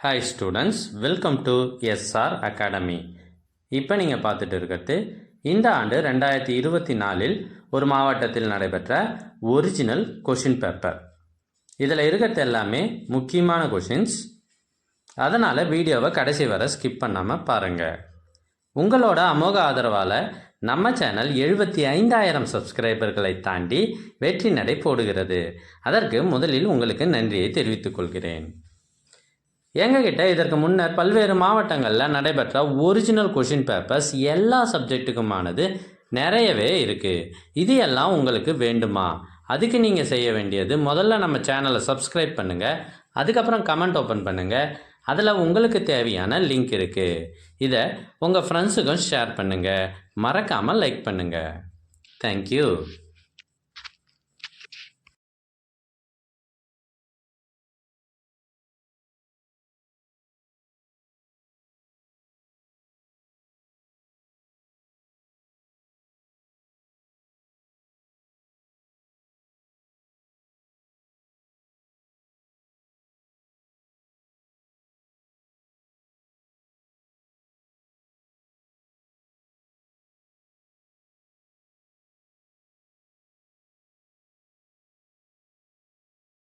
Hi students, welcome to SR academy. இப்போ நீங்கள் பார்த்துட்டு இருக்கிறது இந்த ஆண்டு 2024 ஒரு மாவட்டத்தில் நடைபெற்ற ஒரிஜினல் கொஷின் பேப்பர். இதில் இருக்கிறது எல்லாமே முக்கியமான கொஷின்ஸ். அதனால் வீடியோவை கடைசி வரை ஸ்கிப் பண்ணாமல் பாருங்கள். உங்களோட அமோக ஆதரவால் நம்ம சேனல் 75,000 சப்ஸ்கிரைபர்களை தாண்டி வெற்றி நடை போடுகிறது. அதற்கு முதலில் உங்களுக்கு நன்றியை தெரிவித்துக் கொள்கிறேன். எங்ககிட்ட இதற்கு முன்னர் பல்வேறு மாவட்டங்களில் நடைபெற்ற ஒரிஜினல் கொஷின் பேப்பர்ஸ் எல்லா சப்ஜெக்ட்டுக்குமானது நிறையவே இருக்குது. இது எல்லாம் உங்களுக்கு வேண்டுமா? அதுக்கு நீங்கள் செய்ய வேண்டியது முதல்ல நம்ம சேனலை சப்ஸ்கிரைப் பண்ணுங்கள், அதுக்கப்புறம் கமெண்ட் ஓப்பன் பண்ணுங்கள். அதில் உங்களுக்கு தேவையான லிங்க் இருக்குது. இதை உங்கள் ஃப்ரெண்ட்ஸுக்கும் ஷேர் பண்ணுங்கள், மறக்காமல் லைக் பண்ணுங்கள். தேங்க்யூ.